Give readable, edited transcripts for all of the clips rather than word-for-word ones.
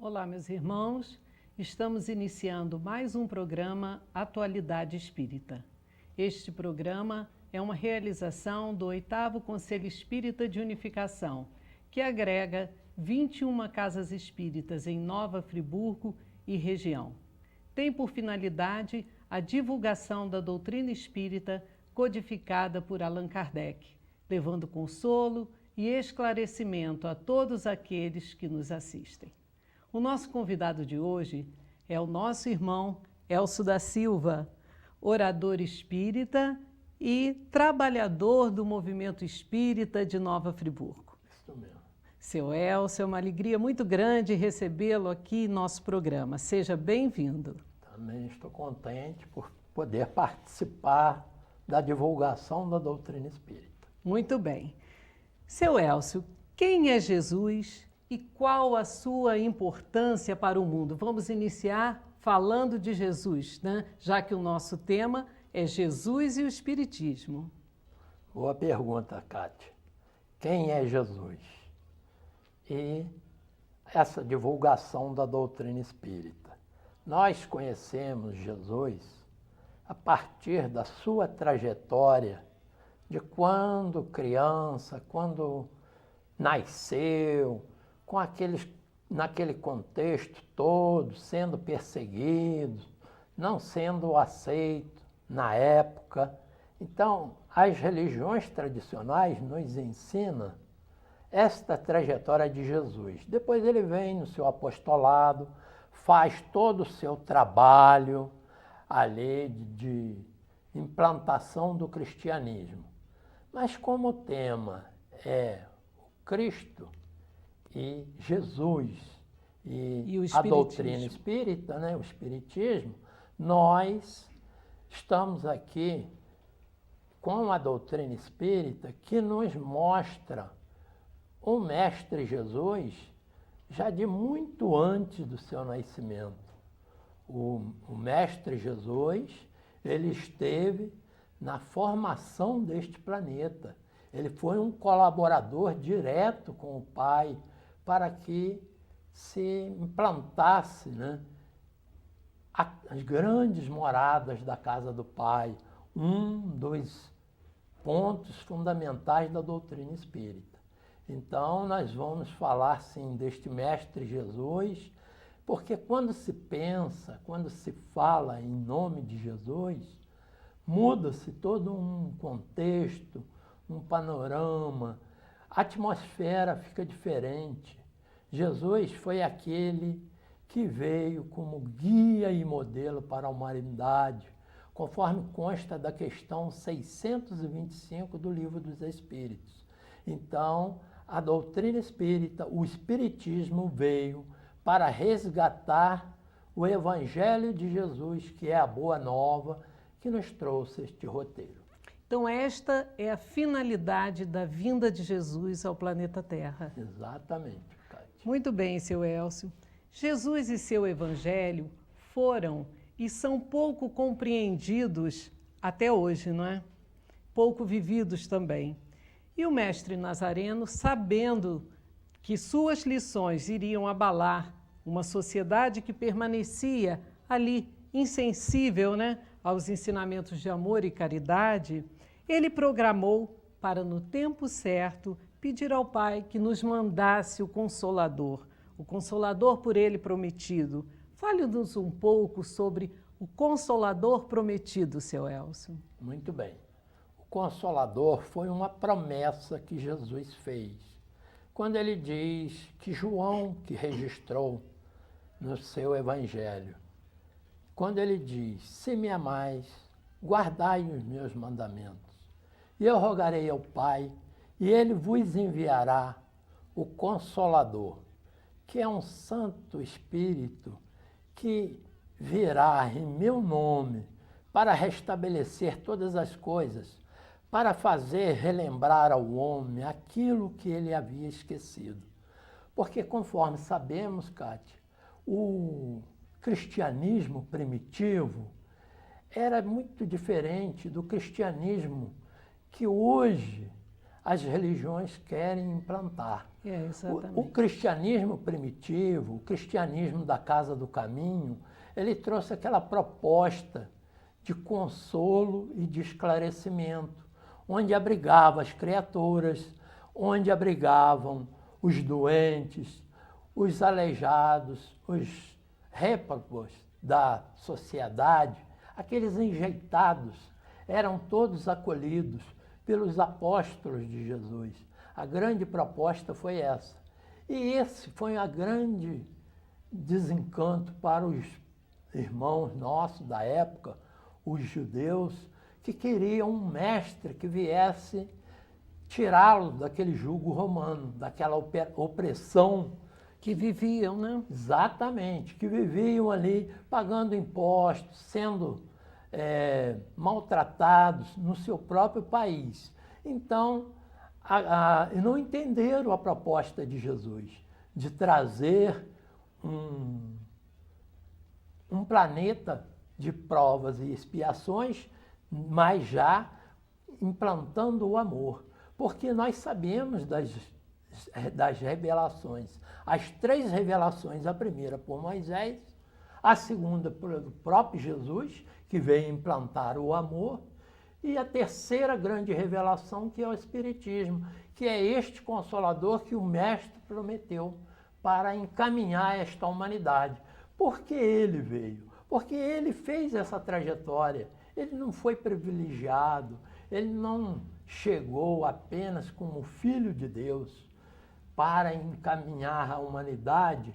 Olá, meus irmãos. Estamos iniciando mais um programa Atualidade Espírita. Este programa é uma realização do 8º Conselho Espírita de Unificação, que agrega 21 casas espíritas em Nova Friburgo e região. Tem por finalidade a divulgação da doutrina espírita codificada por Allan Kardec, levando consolo e esclarecimento a todos aqueles que nos assistem. O nosso convidado de hoje é o nosso irmão Elcio da Silva, orador espírita e trabalhador do movimento espírita de Nova Friburgo. Isso mesmo. Seu Elcio, é uma alegria muito grande recebê-lo aqui em nosso programa. Seja bem-vindo. Também estou contente por poder participar da divulgação da doutrina espírita. Muito bem. Seu Elcio, quem é Jesus e qual a sua importância para o mundo? Vamos iniciar falando de Jesus, né? Já que o nosso tema é Jesus e o Espiritismo. Boa pergunta, Cátia. Quem é Jesus? E essa divulgação da doutrina espírita. Nós conhecemos Jesus a partir da sua trajetória de quando criança, quando nasceu, naquele contexto todo, sendo perseguido, não sendo aceito na época. Então, as religiões tradicionais nos ensinam esta trajetória de Jesus. Depois ele vem no seu apostolado, faz todo o seu trabalho ali de implantação do cristianismo. Mas como o tema é o Cristo e Jesus e a doutrina espírita, né, o Espiritismo, nós estamos aqui com a doutrina espírita que nos mostra o Mestre Jesus já de muito antes do seu nascimento. O Mestre Jesus, ele esteve na formação deste planeta. Ele foi um colaborador direto com o Pai para que se implantasse, né, as grandes moradas da casa do Pai, um dos pontos fundamentais da doutrina espírita. Então, nós vamos falar, sim, deste Mestre Jesus, porque quando se pensa, quando se fala em nome de Jesus, muda-se todo um contexto, um panorama, a atmosfera fica diferente. Jesus foi aquele que veio como guia e modelo para a humanidade, conforme consta da questão 625 do Livro dos Espíritos. Então, a doutrina espírita, o Espiritismo veio para resgatar o Evangelho de Jesus, que é a Boa Nova, que nos trouxe este roteiro. Então, esta é a finalidade da vinda de Jesus ao planeta Terra. Exatamente, Cátia. Muito bem, seu Elcio. Jesus e seu Evangelho foram e são pouco compreendidos até hoje, não é? Pouco vividos também. E o mestre Nazareno, sabendo que suas lições iriam abalar uma sociedade que permanecia ali insensível, né, aos ensinamentos de amor e caridade, ele programou para, no tempo certo, pedir ao Pai que nos mandasse o Consolador por ele prometido. Fale-nos um pouco sobre o Consolador prometido, seu Elcio. Muito bem. O Consolador foi uma promessa que Jesus fez. Quando ele diz que João, que registrou no seu Evangelho, quando ele diz, se me amais, guardai os meus mandamentos, e eu rogarei ao Pai, e ele vos enviará o Consolador, que é um Santo Espírito que virá em meu nome para restabelecer todas as coisas, para fazer relembrar ao homem aquilo que ele havia esquecido. Porque, conforme sabemos, Cátia, o cristianismo primitivo era muito diferente do cristianismo que hoje as religiões querem implantar. Exatamente. O cristianismo primitivo, o cristianismo da Casa do Caminho, ele trouxe aquela proposta de consolo e de esclarecimento, onde abrigava as criaturas, onde abrigavam os doentes, os aleijados, os réprobos da sociedade, aqueles enjeitados, eram todos acolhidos pelos apóstolos de Jesus. A grande proposta foi essa. E esse foi a grande desencanto para os irmãos nossos da época, os judeus, que queriam um mestre que viesse tirá-lo daquele jugo romano, daquela opressão. Que viviam, né? Exatamente, que viviam ali pagando impostos, sendo maltratados no seu próprio país. Então, não entenderam a proposta de Jesus, de trazer um planeta de provas e expiações, mas já implantando o amor. Porque nós sabemos das revelações. As 3 revelações, a primeira por Moisés, a segunda pelo próprio Jesus, que veio implantar o amor, e a terceira grande revelação, que é o Espiritismo, que é este Consolador que o Mestre prometeu para encaminhar esta humanidade. Por que ele veio? Porque ele fez essa trajetória, ele não foi privilegiado, ele não chegou apenas como Filho de Deus para encaminhar a humanidade.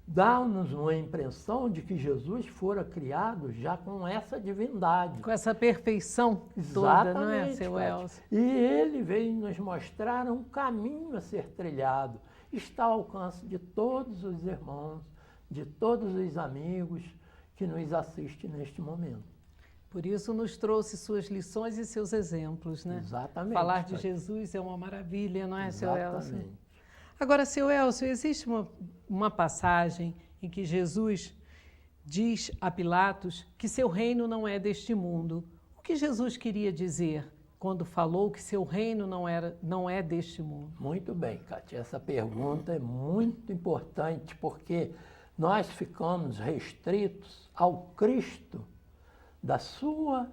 Dá-nos uma impressão de que Jesus fora criado já com essa divindade. Com essa perfeição toda, não é, seu Elcio? E ele veio nos mostrar um caminho a ser trilhado. Está ao alcance de todos os irmãos, de todos os amigos que nos assistem neste momento. Por isso nos trouxe suas lições e seus exemplos, né? Exatamente. Falar de Jesus é uma maravilha, não é, seu Elcio? Exatamente. Agora, seu Elcio, existe uma passagem em que Jesus diz a Pilatos que seu reino não é deste mundo. O que Jesus queria dizer quando falou que seu reino não é deste mundo? Muito bem, Cátia. Essa pergunta é muito importante porque nós ficamos restritos ao Cristo da sua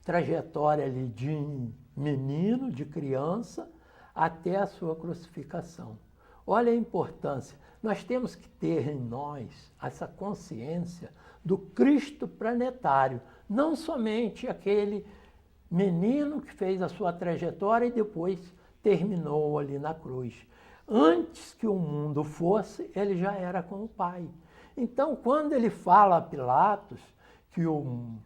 trajetória ali de menino, de criança, até a sua crucificação. Olha a importância. Nós temos que ter em nós essa consciência do Cristo planetário, não somente aquele menino que fez a sua trajetória e depois terminou ali na cruz. Antes que o mundo fosse, ele já era com o Pai. Então, quando ele fala a Pilatos que o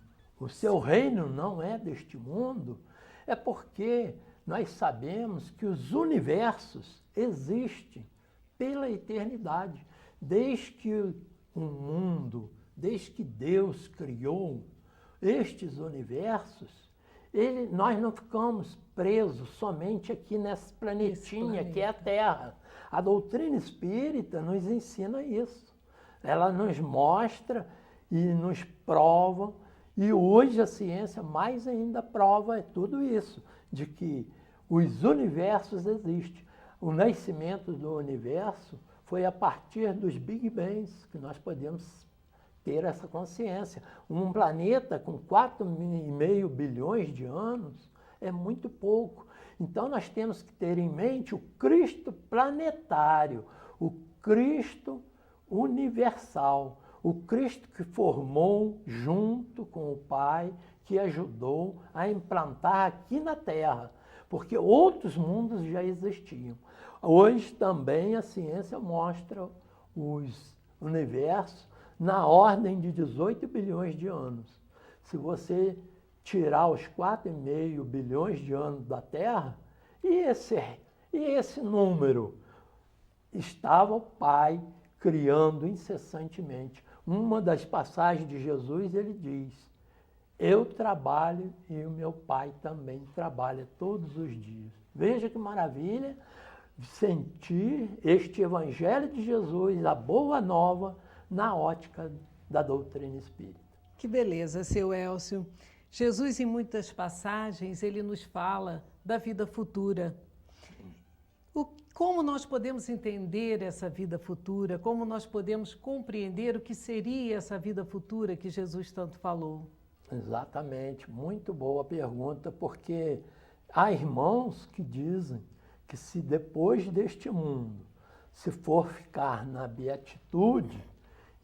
seu reino não é deste mundo, é porque nós sabemos que os universos existem pela eternidade. Desde que o mundo, desde que Deus criou estes universos, nós não ficamos presos somente aqui nesse planetinha que é a Terra. A doutrina espírita nos ensina isso. Ela nos mostra e nos prova, e hoje a ciência mais ainda prova tudo isso, de que os universos existem. O nascimento do universo foi a partir dos Big Bangs que nós podemos ter essa consciência. Um planeta com 4,5 bilhões de anos é muito pouco. Então nós temos que ter em mente o Cristo planetário, o Cristo universal, o Cristo que formou junto com o Pai, que ajudou a implantar aqui na Terra, porque outros mundos já existiam. Hoje também a ciência mostra os universos na ordem de 18 bilhões de anos. Se você tirar os 4,5 bilhões de anos da Terra, e esse número estava o Pai criando incessantemente. Uma das passagens de Jesus, ele diz: eu trabalho e o meu Pai também trabalha todos os dias. Veja que maravilha sentir este Evangelho de Jesus, a boa nova, na ótica da doutrina espírita. Que beleza, seu Elcio. Jesus, em muitas passagens, ele nos fala da vida futura. Como nós podemos entender essa vida futura? Como nós podemos compreender o que seria essa vida futura que Jesus tanto falou? Exatamente, muito boa pergunta, porque há irmãos que dizem que se depois deste mundo, se for ficar na beatitude,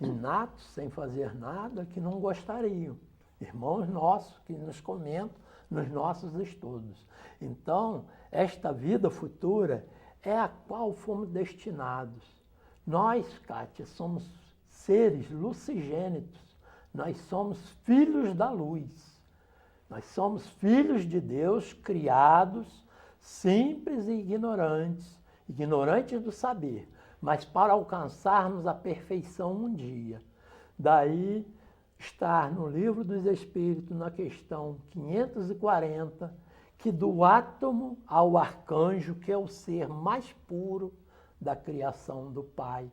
inatos, sem fazer nada, que não gostariam. Irmãos nossos que nos comentam nos nossos estudos. Então, esta vida futura é a qual fomos destinados. Nós, Kátia, somos seres lucigênitos. Nós somos filhos da luz. Nós somos filhos de Deus, criados, simples e ignorantes, ignorantes do saber, mas para alcançarmos a perfeição um dia. Daí está no Livro dos Espíritos, na questão 540, que do átomo ao arcanjo, que é o ser mais puro da criação do Pai,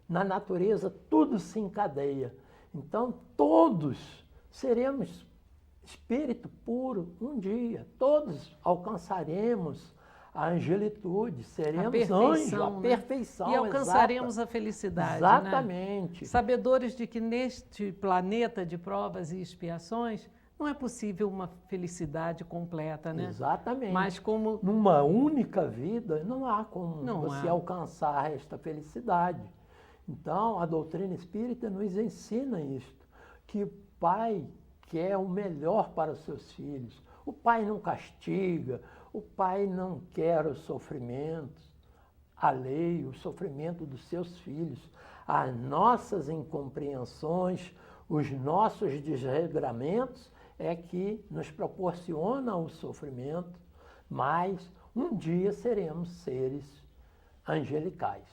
na natureza tudo se encadeia. Então todos seremos espírito puro um dia, todos alcançaremos a angelitude, seremos anjos, a perfeição. E alcançaremos a felicidade. Exatamente. Né? Sabedores de que neste planeta de provas e expiações não é possível uma felicidade completa, né? Exatamente. Mas como numa única vida não há como você alcançar esta felicidade. Então, a doutrina espírita nos ensina isto, que o Pai quer o melhor para os seus filhos. O Pai não castiga, o Pai não quer os sofrimentos alheios, o sofrimento dos seus filhos. As nossas incompreensões, os nossos desregramentos é que nos proporcionam o sofrimento, mas um dia seremos seres angelicais.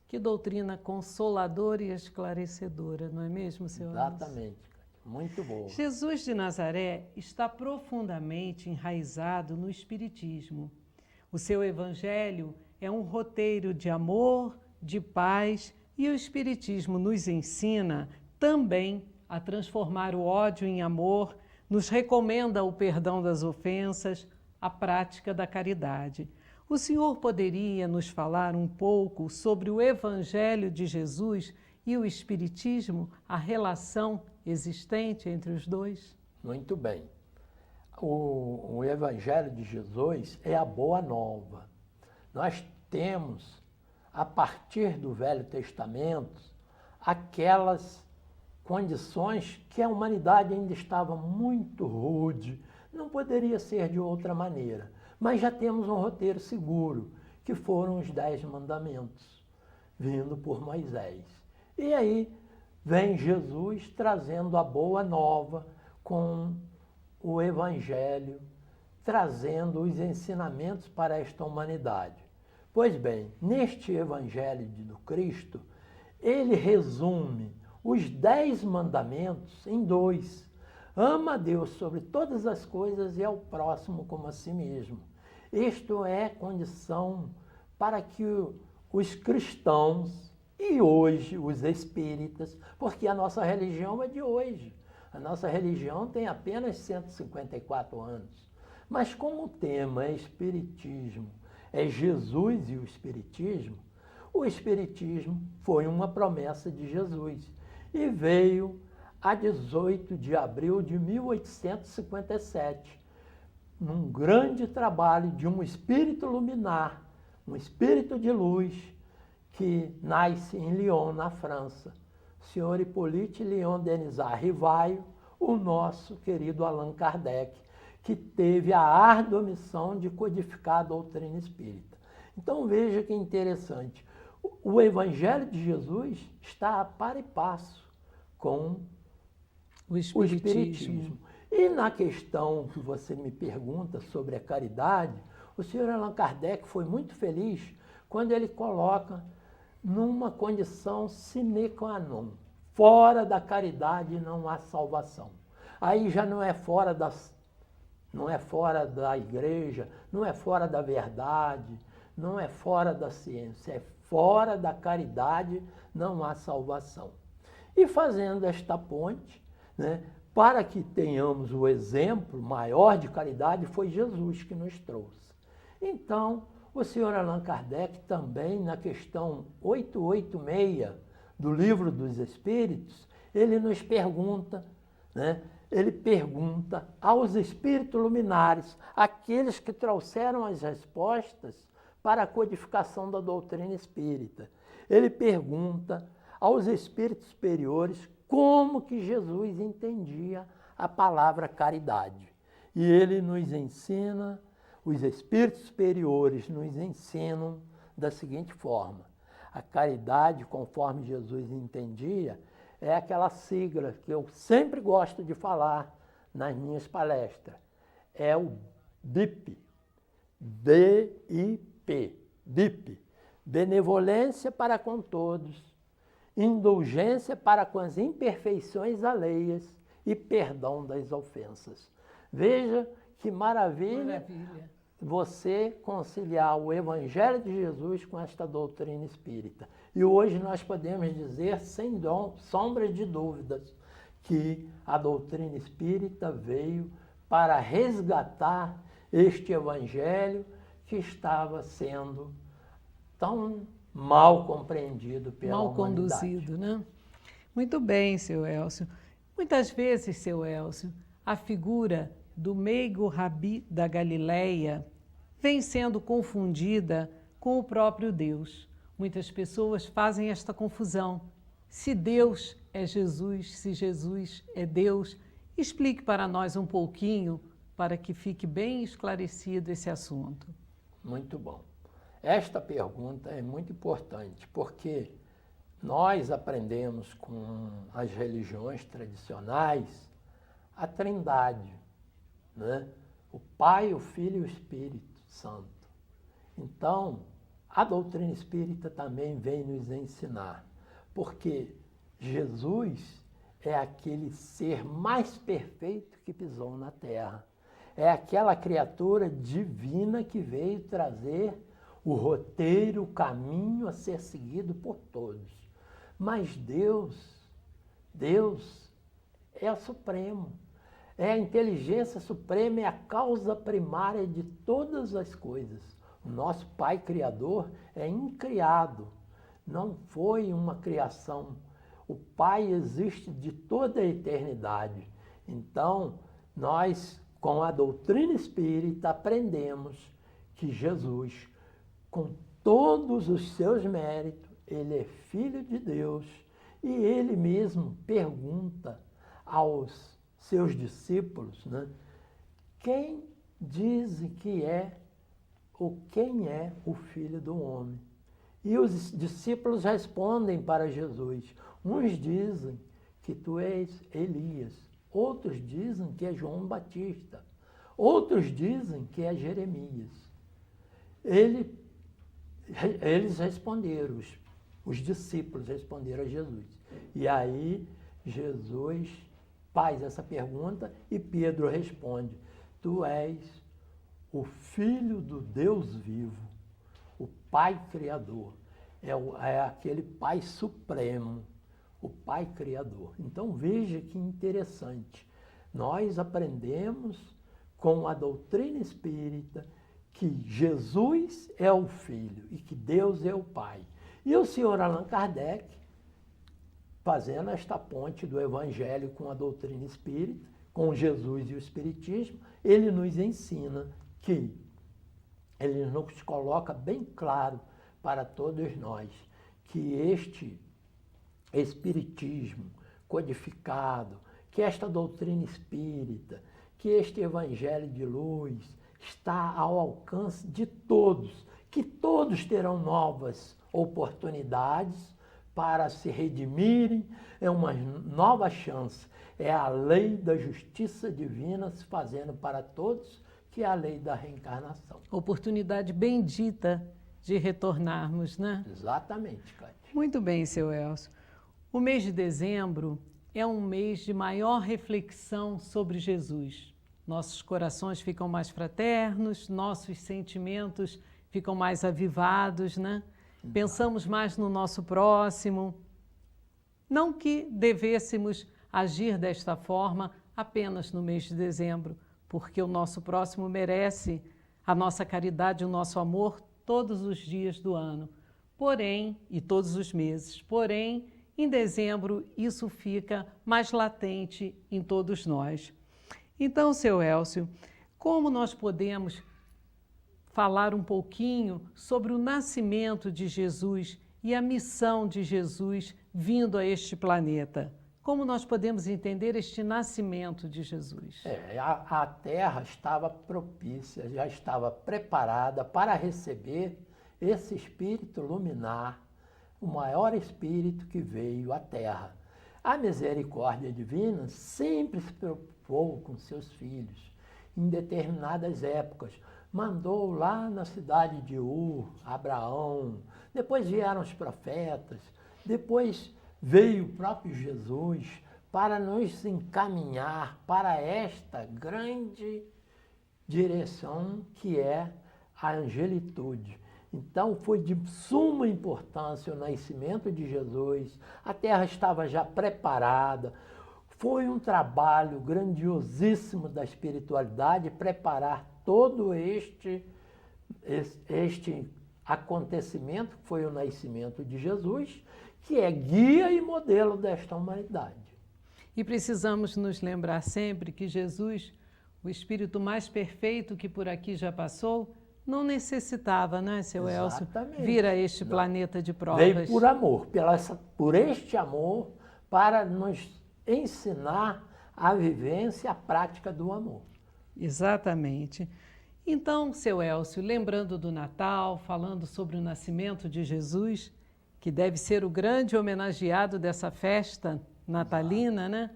Que doutrina consoladora e esclarecedora, não é mesmo, senhor? Exatamente, muito boa. Jesus de Nazaré está profundamente enraizado no Espiritismo. O seu evangelho é um roteiro de amor, de paz, e o Espiritismo nos ensina também a transformar o ódio em amor, nos recomenda o perdão das ofensas, a prática da caridade. O senhor poderia nos falar um pouco sobre o Evangelho de Jesus e o Espiritismo, a relação existente entre os dois? Muito bem. O Evangelho de Jesus é a boa nova. Nós temos, a partir do Velho Testamento, aquelas condições que a humanidade ainda estava muito rude, não poderia ser de outra maneira. Mas já temos um roteiro seguro, que foram os 10 mandamentos, vindo por Moisés. E aí vem Jesus trazendo a boa nova com o Evangelho, trazendo os ensinamentos para esta humanidade. Pois bem, neste Evangelho do Cristo, ele resume os 10 mandamentos em 2. Ama a Deus sobre todas as coisas e ao próximo como a si mesmo. Isto é condição para que os cristãos e hoje os espíritas, porque a nossa religião é de hoje. A nossa religião tem apenas 154 anos. Mas como o tema é espiritismo, é Jesus e o espiritismo foi uma promessa de Jesus e veio a 18 de abril de 1857, num grande trabalho de um espírito luminar, um espírito de luz, que nasce em Lyon, na França. O senhor Hippolyte Léon Denisard Rivaio, o nosso querido Allan Kardec, que teve a árdua missão de codificar a doutrina espírita. Então veja que interessante, o Evangelho de Jesus está a par e passo com o Espiritismo. E na questão que você me pergunta sobre a caridade, o senhor Allan Kardec foi muito feliz quando ele coloca numa condição sine qua non. Fora da caridade não há salvação. Aí já não é fora da igreja, não é fora da verdade, não é fora da ciência, é fora da caridade não há salvação. E fazendo esta ponte, né, para que tenhamos o exemplo maior de caridade, foi Jesus que nos trouxe. Então, o senhor Allan Kardec também, na questão 886 do Livro dos Espíritos, ele nos pergunta, né? Ele pergunta aos espíritos luminares, aqueles que trouxeram as respostas para a codificação da doutrina espírita. Ele pergunta aos espíritos superiores como que Jesus entendia a palavra caridade. E ele nos ensina, os espíritos superiores nos ensinam da seguinte forma: a caridade, conforme Jesus entendia, é aquela sigla que eu sempre gosto de falar nas minhas palestras. É o BIP. BIP. BIP. Benevolência para com todos, indulgência para com as imperfeições alheias e perdão das ofensas. Veja que maravilha você conciliar o Evangelho de Jesus com esta doutrina espírita. E hoje nós podemos dizer, sem sombra de dúvidas, que a doutrina espírita veio para resgatar este Evangelho que estava sendo tão mal compreendido pela mal humanidade. Conduzido, né? Muito bem, seu Elcio. Muitas vezes, seu Elcio, a figura do meigo Rabi da Galileia vem sendo confundida com o próprio Deus. Muitas pessoas fazem esta confusão. Se Deus é Jesus, se Jesus é Deus, explique para nós um pouquinho para que fique bem esclarecido esse assunto. Muito bom. Esta pergunta é muito importante, porque nós aprendemos com as religiões tradicionais a Trindade, né? O Pai, o Filho e o Espírito Santo. Então, a doutrina espírita também vem nos ensinar, porque Jesus é aquele ser mais perfeito que pisou na Terra. É aquela criatura divina que veio trazer o roteiro, o caminho a ser seguido por todos. Mas Deus é o Supremo. É a inteligência suprema, é a causa primária de todas as coisas. O nosso Pai Criador é incriado, não foi uma criação. O Pai existe de toda a eternidade. Então, nós, com a doutrina espírita, aprendemos que Jesus, com todos os seus méritos, ele é Filho de Deus e ele mesmo pergunta aos seus discípulos, né, quem dizem que é ou quem é o Filho do Homem? E os discípulos respondem para Jesus. Uns dizem que tu és Elias, outros dizem que é João Batista, outros dizem que é Jeremias. Eles responderam, os discípulos responderam a Jesus. E aí Jesus faz essa pergunta e Pedro responde: tu és o Filho do Deus vivo, o Pai Criador. É aquele Pai Supremo, o Pai Criador. Então veja que interessante. Nós aprendemos com a doutrina espírita que Jesus é o Filho e que Deus é o Pai. E o senhor Allan Kardec, fazendo esta ponte do Evangelho com a doutrina espírita, com Jesus e o Espiritismo, ele nos ensina que, ele nos coloca bem claro para todos nós, que este Espiritismo codificado, que esta doutrina espírita, que este Evangelho de luz está ao alcance de todos, que todos terão novas oportunidades para se redimirem, é uma nova chance. É a lei da justiça divina se fazendo para todos, que é a lei da reencarnação. Oportunidade bendita de retornarmos, né? Exatamente, Cátia. Muito bem, seu Elcio. O mês de dezembro é um mês de maior reflexão sobre Jesus. Nossos corações ficam mais fraternos, nossos sentimentos ficam mais avivados, né? Pensamos mais no nosso próximo. Não que devêssemos agir desta forma apenas no mês de dezembro, porque o nosso próximo merece a nossa caridade, o nosso amor todos os dias do ano. Porém, e todos os meses, porém, em dezembro isso fica mais latente em todos nós. Então, seu Elcio, como nós podemos falar um pouquinho sobre o nascimento de Jesus e a missão de Jesus vindo a este planeta? Como nós podemos entender este nascimento de Jesus? A Terra estava propícia, já estava preparada para receber esse espírito luminar, o maior espírito que veio à Terra. A misericórdia divina sempre se preocupou com seus filhos. Em determinadas épocas, mandou lá na cidade de Ur, Abraão, depois vieram os profetas, depois veio o próprio Jesus para nos encaminhar para esta grande direção que é a angelitude. Então foi de suma importância o nascimento de Jesus, a Terra estava já preparada, foi um trabalho grandiosíssimo da espiritualidade preparar todo este acontecimento, que foi o nascimento de Jesus, que é guia e modelo desta humanidade. E precisamos nos lembrar sempre que Jesus, o Espírito mais perfeito que por aqui já passou, não necessitava, né, seu Elcio, vir a este planeta de provas. Veio por amor, por este amor, para nos ensinar a vivência, a prática do amor. Exatamente. Então, seu Elcio, lembrando do Natal, falando sobre o nascimento de Jesus, que deve ser o grande homenageado dessa festa natalina, né?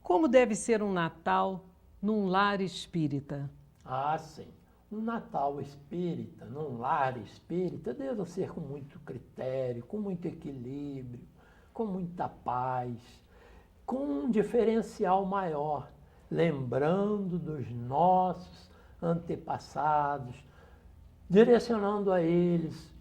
Como deve ser um Natal num lar espírita? Ah, sim. Um Natal espírita, num lar espírita, deve ser com muito critério, com muito equilíbrio, com muita paz, com um diferencial maior, lembrando dos nossos antepassados, direcionando a eles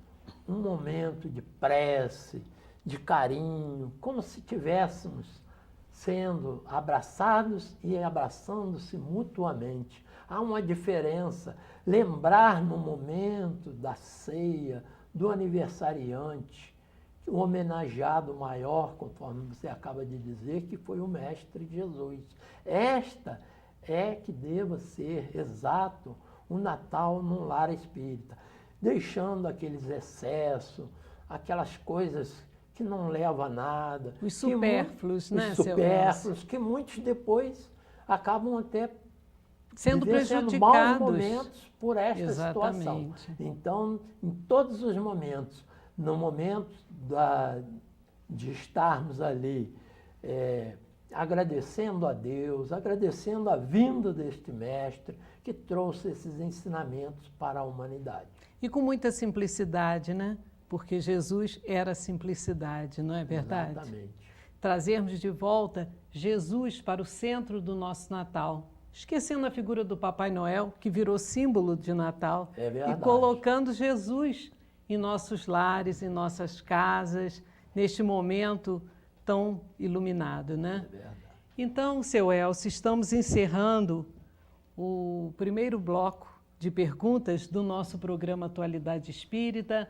um momento de prece, de carinho, como se estivéssemos sendo abraçados e abraçando-se mutuamente. Há uma diferença. Lembrar no momento da ceia, do aniversariante, o homenageado maior, conforme você acaba de dizer, que foi o Mestre Jesus. Esta é que deva ser exato o Natal num lar espírita, deixando aqueles excessos, aquelas coisas que não levam a nada. Os supérfluos, né, os supérfluos, que muitos depois acabam até sendo prejudicados. Maus momentos por esta Exatamente. situação. Então, em todos os momentos, no momento de estarmos ali agradecendo a Deus, agradecendo a vinda deste mestre que trouxe esses ensinamentos para a humanidade. E com muita simplicidade, né? Porque Jesus era simplicidade, não é verdade? Exatamente. Trazermos de volta Jesus para o centro do nosso Natal, esquecendo a figura do Papai Noel, que virou símbolo de Natal, É verdade. E colocando Jesus em nossos lares, em nossas casas, neste momento tão iluminado, né? É verdade. Então, seu Elcio, estamos encerrando o primeiro bloco de perguntas do nosso programa Atualidade Espírita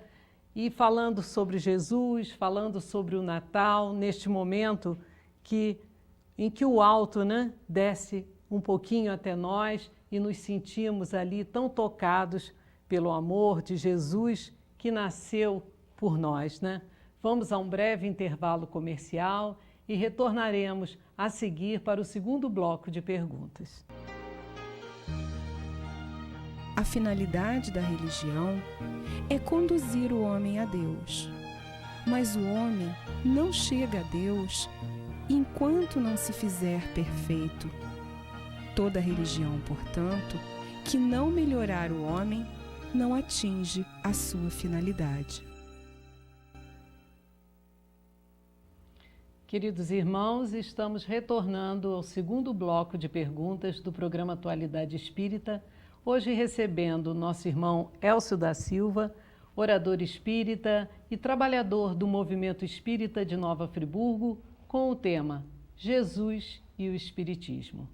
e falando sobre Jesus, falando sobre o Natal, neste momento em que o alto, né, desce um pouquinho até nós e nos sentimos ali tão tocados pelo amor de Jesus que nasceu por nós, né? Vamos a um breve intervalo comercial e retornaremos a seguir para o segundo bloco de perguntas. A finalidade da religião é conduzir o homem a Deus. Mas o homem não chega a Deus enquanto não se fizer perfeito. Toda religião, portanto, que não melhorar o homem, não atinge a sua finalidade. Queridos irmãos, estamos retornando ao segundo bloco de perguntas do programa Atualidade Espírita, hoje recebendo o nosso irmão Elcio da Silva, orador espírita e trabalhador do Movimento Espírita de Nova Friburgo, com o tema Jesus e o Espiritismo.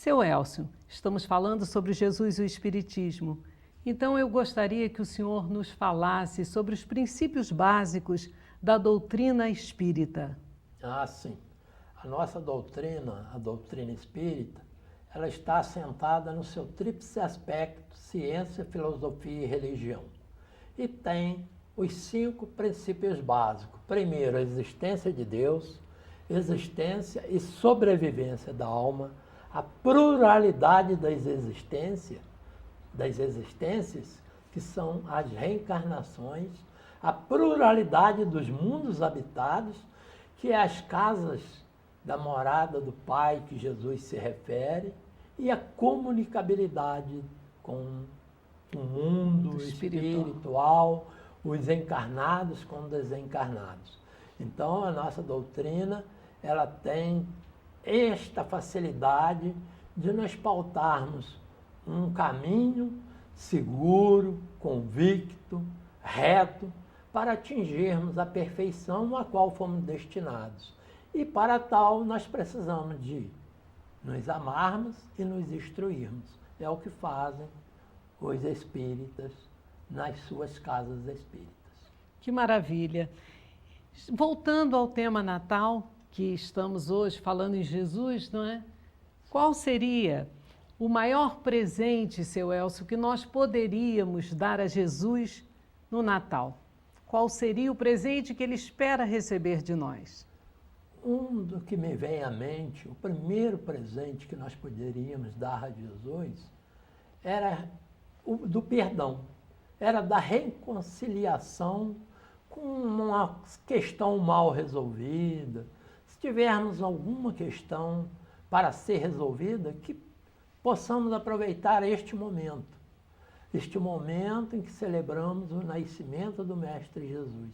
Seu Elcio, estamos falando sobre Jesus e o Espiritismo. Então eu gostaria que o senhor nos falasse sobre os princípios básicos da doutrina espírita. Ah, sim. A nossa doutrina, a doutrina espírita, ela está assentada no seu tríplice aspecto, ciência, filosofia e religião. E tem os 5 princípios básicos. Primeiro, a existência de Deus, existência e sobrevivência da alma, a pluralidade das existências, que são as reencarnações, a pluralidade dos mundos habitados, que é as casas da morada do Pai que Jesus se refere, e a comunicabilidade com o mundo espiritual, os encarnados com os desencarnados. Então, a nossa doutrina, ela tem esta facilidade de nos pautarmos um caminho seguro, convicto, reto, para atingirmos a perfeição a qual fomos destinados. E para tal, nós precisamos de nos amarmos e nos instruirmos. É o que fazem os espíritas nas suas casas espíritas. Que maravilha! Voltando ao tema Natal, que estamos hoje falando em Jesus, não é? Qual seria o maior presente, seu Elcio, que nós poderíamos dar a Jesus no Natal? Qual seria o presente que ele espera receber de nós? Um do que me vem à mente, o primeiro presente que nós poderíamos dar a Jesus era o do perdão, era da reconciliação com uma questão mal resolvida. Se tivermos alguma questão para ser resolvida, que possamos aproveitar este momento em que celebramos o nascimento do Mestre Jesus.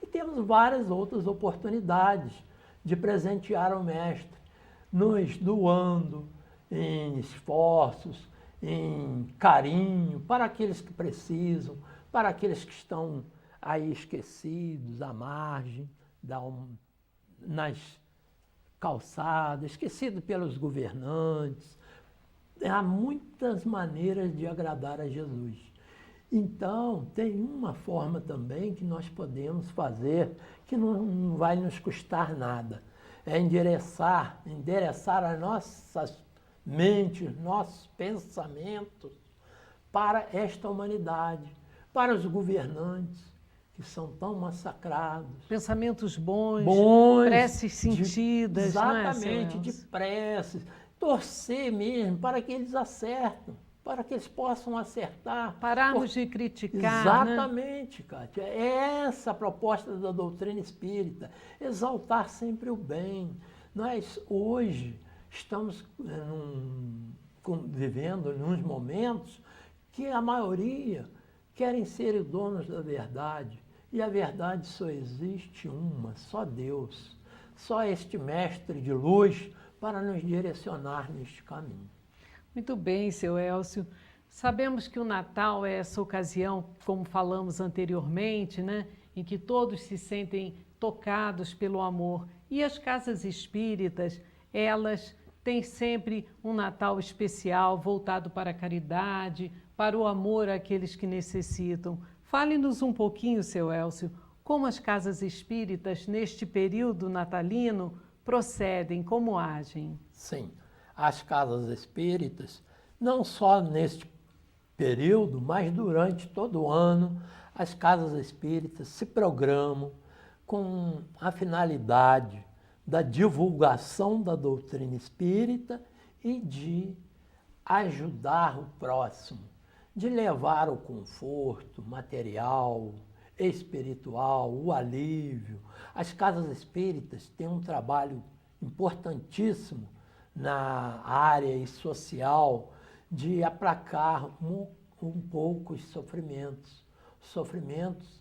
E temos várias outras oportunidades de presentear o Mestre, nos doando em esforços, em carinho, para aqueles que precisam, para aqueles que estão aí esquecidos, à margem, nas calçadas, esquecidos pelos governantes. Há muitas maneiras de agradar a Jesus. Então, tem uma forma também que nós podemos fazer que não vai nos custar nada. É endereçar as nossas mentes, nossos pensamentos para esta humanidade, para os governantes que são tão massacrados. Pensamentos bons, preces sentidas. Exatamente, não é, de preces. Torcer mesmo para que eles acertem, para que eles possam acertar. Pararmos de criticar. Exatamente, Kátia. É essa a proposta da doutrina espírita, exaltar sempre o bem. Nós hoje estamos vivendo em uns momentos que a maioria querem ser donos da verdade. E a verdade só existe uma, só Deus. Só este mestre de luz para nos direcionar neste caminho. Muito bem, seu Elcio. Sabemos que o Natal é essa ocasião, como falamos anteriormente, né, em que todos se sentem tocados pelo amor. E as casas espíritas, elas têm sempre um Natal especial voltado para a caridade, para o amor àqueles que necessitam. Fale-nos um pouquinho, seu Elcio, como as casas espíritas, neste período natalino, procedem, como agem. Sim, as casas espíritas, não só neste período, mas durante todo o ano, as casas espíritas se programam com a finalidade da divulgação da doutrina espírita e de ajudar o próximo, de levar o conforto material, espiritual, o alívio. As casas espíritas têm um trabalho importantíssimo na área social de aplacar um pouco os sofrimentos. Os sofrimentos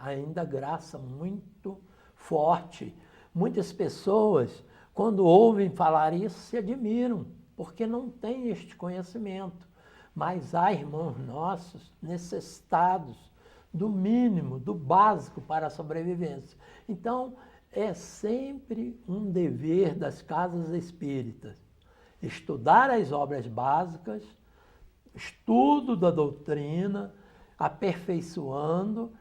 ainda graça muito forte. Muitas pessoas, quando ouvem falar isso, se admiram, porque não têm este conhecimento. Mas há irmãos nossos necessitados do mínimo, do básico para a sobrevivência. Então, é sempre um dever das casas espíritas estudar as obras básicas, estudo da doutrina, aperfeiçoando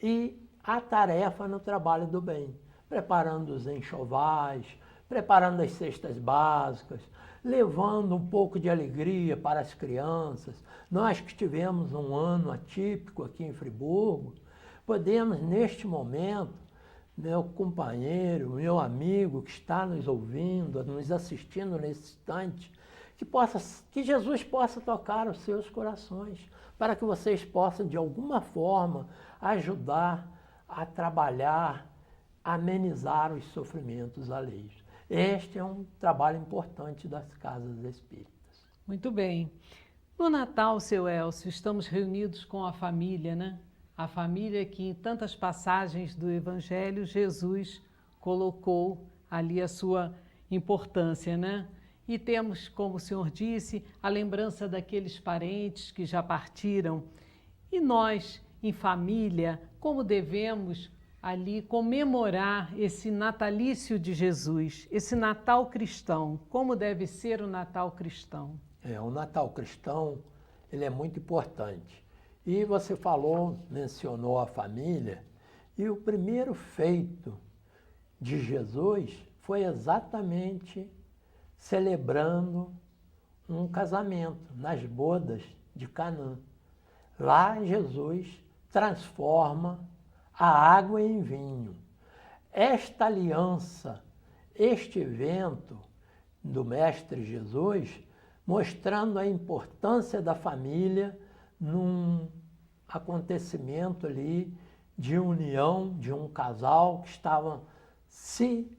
e a tarefa no trabalho do bem, preparando os enxovais, preparando as cestas básicas, levando um pouco de alegria para as crianças. Nós que tivemos um ano atípico aqui em Friburgo, podemos neste momento, meu companheiro, meu amigo que está nos ouvindo, nos assistindo nesse instante, que Jesus possa tocar os seus corações, para que vocês possam, de alguma forma, ajudar a trabalhar, amenizar os sofrimentos alheios. Este é um trabalho importante das casas espíritas. Muito bem. No Natal, seu Elcio, estamos reunidos com a família, né? A família que em tantas passagens do Evangelho, Jesus colocou ali a sua importância, né? E temos, como o senhor disse, a lembrança daqueles parentes que já partiram. E nós, em família, como devemos ali comemorar esse natalício de Jesus, esse Natal cristão? Como deve ser o Natal cristão? O Natal cristão, ele é muito importante. E você mencionou a família, e o primeiro feito de Jesus foi exatamente celebrando um casamento nas bodas de Canaã. Lá Jesus transforma a água em vinho. Esta aliança, este evento do Mestre Jesus, mostrando a importância da família num acontecimento ali de união de um casal que estava se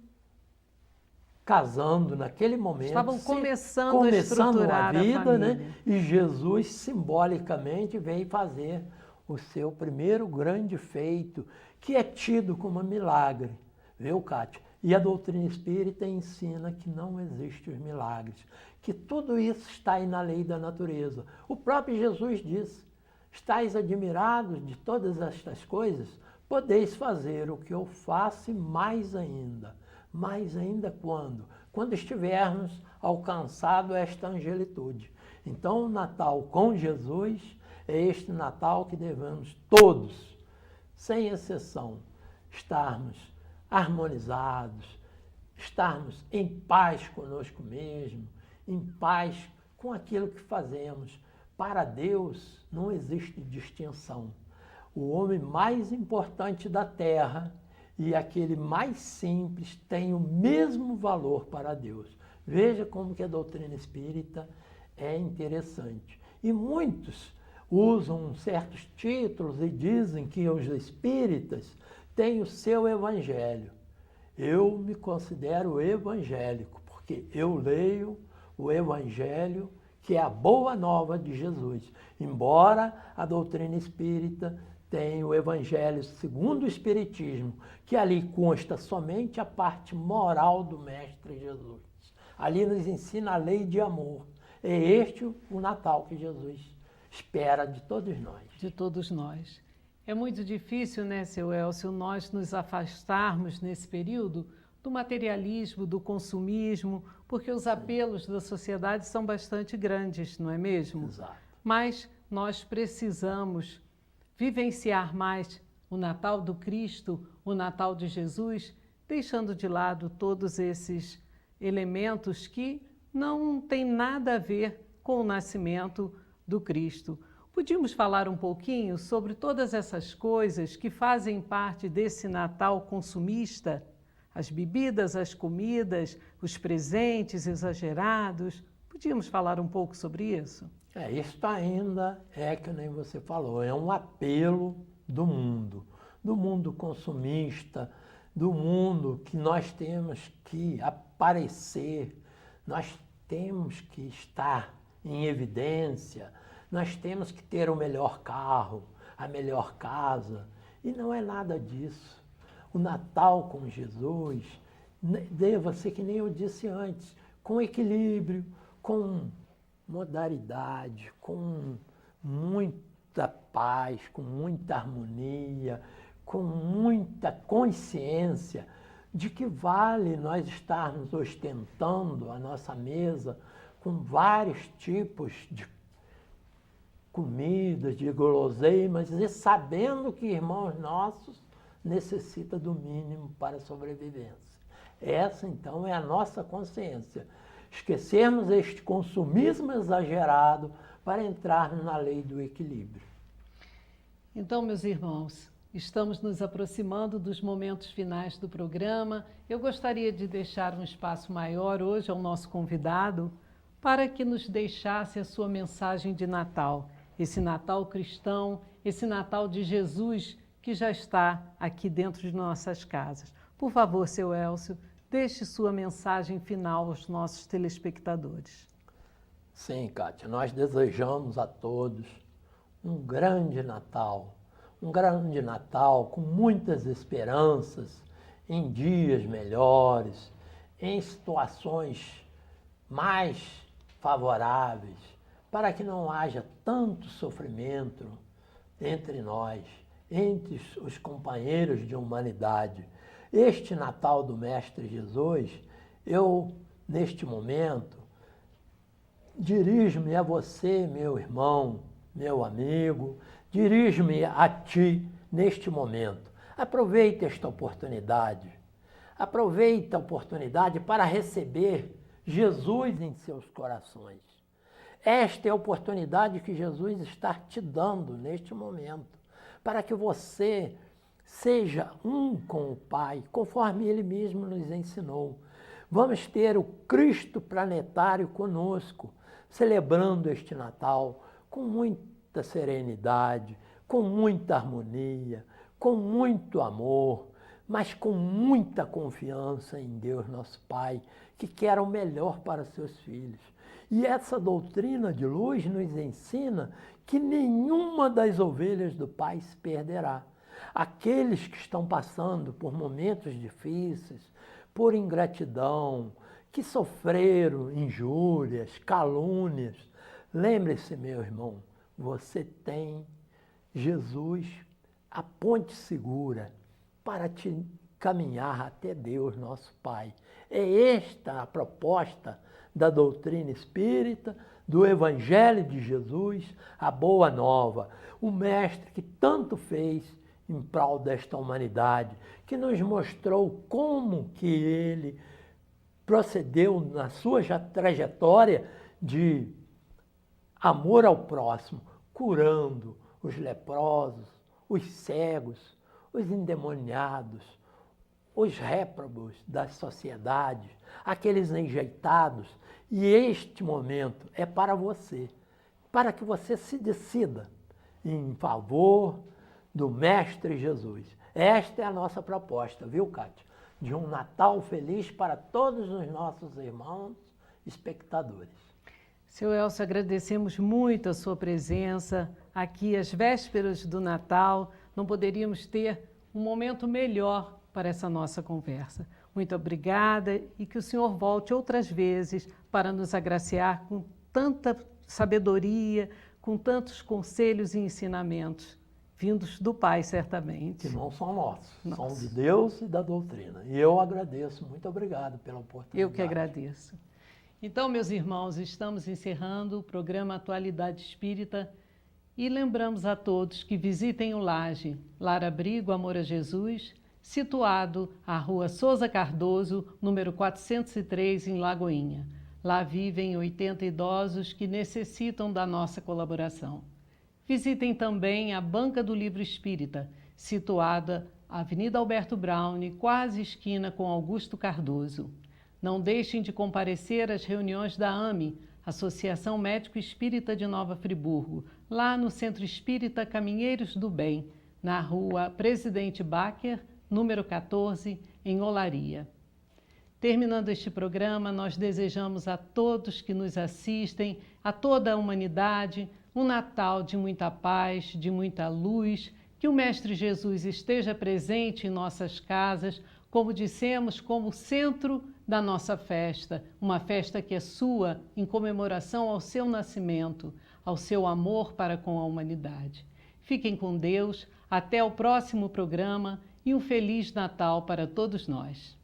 casando naquele momento. Estavam começando a estruturar a vida, a família. né? E Jesus simbolicamente veio fazer o seu primeiro grande feito, que é tido como milagre, viu, Kátia? E a doutrina espírita ensina que não existem os milagres, que tudo isso está aí na lei da natureza. O próprio Jesus disse: estáis admirados de todas estas coisas? Podeis fazer o que eu faço e mais ainda. Mais ainda quando? Quando estivermos alcançado esta angelitude. Então, o Natal com Jesus é este Natal que devemos todos, sem exceção, estarmos harmonizados, estarmos em paz conosco mesmo, em paz com aquilo que fazemos. Para Deus não existe distinção. O homem mais importante da terra e aquele mais simples tem o mesmo valor para Deus. Veja como que a doutrina espírita é interessante. E muitos usam certos títulos e dizem que os espíritas têm o seu evangelho. Eu me considero evangélico, porque eu leio o evangelho, que é a boa nova de Jesus. Embora a doutrina espírita tenha o evangelho segundo o espiritismo, que ali consta somente a parte moral do Mestre Jesus. Ali nos ensina a lei de amor. É este o Natal que Jesus espera de todos nós. De todos nós. É muito difícil, né, seu Elcio, nós nos afastarmos nesse período do materialismo, do consumismo, porque os apelos da sociedade são bastante grandes, não é mesmo? Exato. Mas nós precisamos vivenciar mais o Natal do Cristo, o Natal de Jesus, deixando de lado todos esses elementos que não têm nada a ver com o nascimento do Cristo. Podíamos falar um pouquinho sobre todas essas coisas que fazem parte desse Natal consumista? As bebidas, as comidas, os presentes exagerados. Podíamos falar um pouco sobre isso? Isso ainda é, que nem você falou, é um apelo do mundo consumista, do mundo que nós temos que aparecer, nós temos que estar em evidência, nós temos que ter o melhor carro, a melhor casa, e não é nada disso. O Natal com Jesus deva ser, que nem eu disse antes, com equilíbrio, com modalidade, com muita paz, com muita harmonia, com muita consciência de que vale nós estarmos ostentando a nossa mesa com vários tipos de comidas, de guloseimas, e sabendo que irmãos nossos necessitam do mínimo para a sobrevivência. Essa, então, é a nossa consciência. Esquecermos este consumismo exagerado para entrarmos na lei do equilíbrio. Então, meus irmãos, estamos nos aproximando dos momentos finais do programa. Eu gostaria de deixar um espaço maior hoje ao nosso convidado para que nos deixasse a sua mensagem de Natal. Esse Natal cristão, esse Natal de Jesus que já está aqui dentro de nossas casas. Por favor, seu Elcio, deixe sua mensagem final aos nossos telespectadores. Sim, Kátia, nós desejamos a todos um grande Natal com muitas esperanças, em dias melhores, em situações mais favoráveis, para que não haja tanto sofrimento entre nós, entre os companheiros de humanidade. Este Natal do Mestre Jesus, eu, neste momento, dirijo-me a você, meu irmão, meu amigo, dirijo-me a ti neste momento. Aproveite esta oportunidade. Aproveite a oportunidade para receber Jesus em seus corações. Esta é a oportunidade que Jesus está te dando neste momento, para que você seja um com o Pai, conforme Ele mesmo nos ensinou. Vamos ter o Cristo planetário conosco, celebrando este Natal com muita serenidade, com muita harmonia, com muito amor, mas com muita confiança em Deus, nosso Pai, que quer o melhor para seus filhos. E essa doutrina de luz nos ensina que nenhuma das ovelhas do Pai se perderá. Aqueles que estão passando por momentos difíceis, por ingratidão, que sofreram injúrias, calúnias, lembre-se, meu irmão, você tem Jesus, a ponte segura, para te caminhar até Deus, nosso Pai. É esta a proposta da doutrina espírita, do Evangelho de Jesus, a Boa Nova, o Mestre que tanto fez em prol desta humanidade, que nos mostrou como que ele procedeu na sua trajetória de amor ao próximo, curando os leprosos, os cegos, os endemoniados, os réprobos das sociedades, aqueles enjeitados. E este momento é para você, para que você se decida em favor do Mestre Jesus. Esta é a nossa proposta, viu, Kátia? De um Natal feliz para todos os nossos irmãos espectadores. Seu Elcio, agradecemos muito a sua presença aqui às vésperas do Natal. Não poderíamos ter um momento melhor para essa nossa conversa. Muito obrigada e que o senhor volte outras vezes para nos agraciar com tanta sabedoria, com tantos conselhos e ensinamentos, vindos do Pai, certamente. Que não são nossos, são de Deus e da doutrina. E eu agradeço, muito obrigado pela oportunidade. Eu que agradeço. Então, meus irmãos, estamos encerrando o programa Atualidade Espírita e lembramos a todos que visitem o Laje, Lar Abrigo Amor a Jesus, situado à Rua Souza Cardoso, número 403, em Lagoinha. Lá vivem 80 idosos que necessitam da nossa colaboração. Visitem também a Banca do Livro Espírita, situada na Avenida Alberto Braune, quase esquina com Augusto Cardoso. Não deixem de comparecer às reuniões da AME, Associação Médico Espírita de Nova Friburgo, lá no Centro Espírita Caminheiros do Bem, na Rua Presidente Bacher, número 14, em Olaria. Terminando este programa, nós desejamos a todos que nos assistem, a toda a humanidade, um Natal de muita paz, de muita luz, que o Mestre Jesus esteja presente em nossas casas, como dissemos, como centro da nossa festa, uma festa que é sua em comemoração ao seu nascimento, ao seu amor para com a humanidade. Fiquem com Deus, até o próximo programa e um Feliz Natal para todos nós.